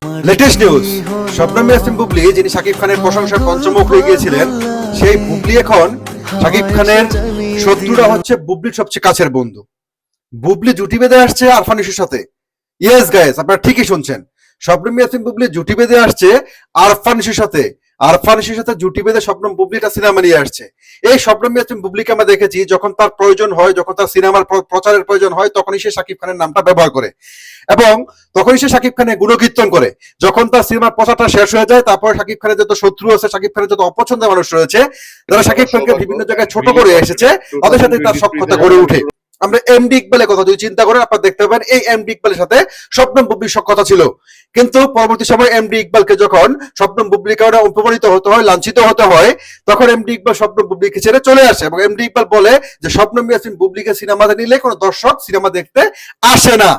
Latest news, Shabnam Yasmin Bubly যিনি শাকিব খানের প্রশংসায় পঞ্চমুখ হয়ে গিয়েছিলেন, সেই বুবলি এখন শাকিব খানের শত্রুরা হচ্ছে বুবলির সবচেয়ে কাছের বন্ধু। বুবলি জুটি বেঁধে আসছে আরফান নিশোর সাথে। ইয়েস গাইস, আপনারা ঠিকই শুনছেন, শবনম ইয়াসমিন বুবলি জুটি বেঁধে আসছে আরফান নিশোর সাথে। আরফান নিশোর সাথে জুটি বেঁধে শবনম বুবলিটা সিনেমা নিয়ে আসছে। এই শবনম ইয়াসমিন বুবলিকে আমরা দেখেছি যখন তার প্রয়োজন হয়, যখন তার সিনেমার প্রচারের প্রয়োজন হয়, তখনই সে শাকিব খানের নামটা ব্যবহার করে এবং তখনই সে শাকিব খানের গুণকীর্তন করে। যখন তার সিনেমার প্রচারটা শেষ হয়ে যায়, তারপর শাকিব খানের যত শত্রু আছে, শাকিব খানের যত অপছন্দের মানুষ রয়েছে, যারা শাকিব খানকে বিভিন্ন জায়গায় ছোট করে এসেছে, তাদের সাথে তার সখ্যতা গড়ে উঠে। আমরা এমডি ইকবালের কথা যদি চিন্তা করেন, আপনারা দেখতে পাবেন এই এমডি ইকবালের সাথে শবনম বুবলির সখ্যতা ছিল। কিন্তু পরবর্তী সময় এমডি ইকবালকে যখন শবনম বুবলির কারণে অপমানিত হতে হয়, লাঞ্ছিত হতে হয়, তখন এমডি ইকবাল শবনম বুবলিকে ছেড়ে চলে আসে এবং এমডি ইকবাল বলে যে শবনম ইয়াসমিন বুবলিকে সিনেমাতে নিলে কোনো দর্শক সিনেমা দেখতে আসে না।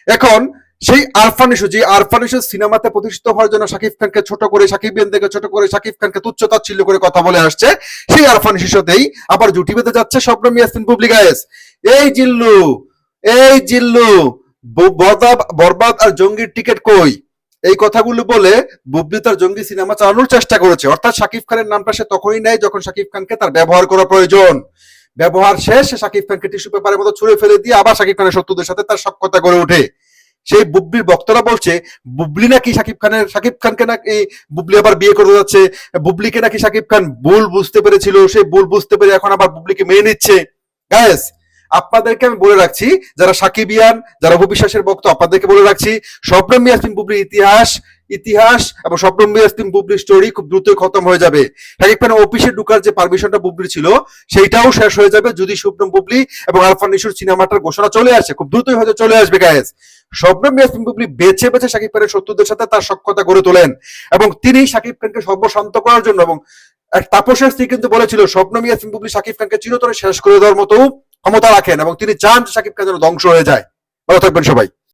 এখন সেই আরফান নিশো, যে আরফান নিশো সিনেমাতে প্রতিষ্ঠিত হওয়ার জন্য শাকিব খানকে ছোট করে, শাকিবিয়ানদেরকে ছোট করে, শাকিব খানকে তুচ্ছ তাচ্ছিল্য করে কথা বলে আসছে, সেই আরফান নিশোর সাথেই আবার জুটি বেঁধে যাচ্ছে শবনম ইয়াসমিন বুবলি। গায়েস, এই জিল্লু বরবাদ আর জঙ্গির টিকিট কই, এই কথাগুলো বলে বুবলি তার জঙ্গি সিনেমা চালানোর চেষ্টা করেছে। অর্থাৎ শাকিব খানের নামটা সে তখনই নেয় যখন শাকিব খানকে তার ব্যবহার করা প্রয়োজন। ব্যবহার শেষ, শাকিব খানকে টিস্যু পেপারের মতো ছুঁড়ে ফেলে দিয়ে আবার শাকিব খানের শত্রুদের সাথে তার সখ্যতা গড়ে ওঠে। সেই বুবলির বক্তারা বলছে বুবলি নাকি শাকিব খানকে নাকি বুবলি আবার বিয়ে করতে যাচ্ছে, বুবলিকে নাকি শাকিব খান ভুল বুঝতে পেরেছিল, সেই ভুল বুঝতে পেরে এখন আবার বুবলিকে মেনে নিচ্ছে। গায়েস, আপনাদেরকে আমি বলে রাখছি, যারা সাকিবিয়ান, যারা অবিশ্বাসের ভক্ত, আপনাদেরকে বলে রাখছি, শবনম ইয়াসমিন বুবলির ইতিহাস এবং শবনম ইয়াসমিন বুবলির স্টোরি খুব দ্রুতই খতম হয়ে যাবে। শাকিব খানের অফিসে ঢুকার যে পারমিশনটা বুবলির ছিল, সেইটাও শেষ হয়ে যাবে যদি শবনম বুবলি এবং আরফান নিশোর সিনেমাটার ঘোষণা চলে আসে। খুব দ্রুতই হয়তো চলে আসবে। গায়েস, শবনম ইয়াসমিন বুবলি বেছে বেছে শাকিব খানের শত্রুদের সাথে তার সখ্যতা গড়ে তোলেন এবং তিনি শাকিব খানকে সর্বশান্ত করার জন্য, এবং এক তাপসের স্ত্রী কিন্তু বলেছিল শবনম ইয়াসমিন বুবলি শাকিব খানকে চিরতরে শেষ করে দেওয়ার মতো ক্ষমতা রাখেন এবং তিনি চান শাকিব খান যেন ধ্বংস হয়ে যায়। ভালো থাকবেন সবাই।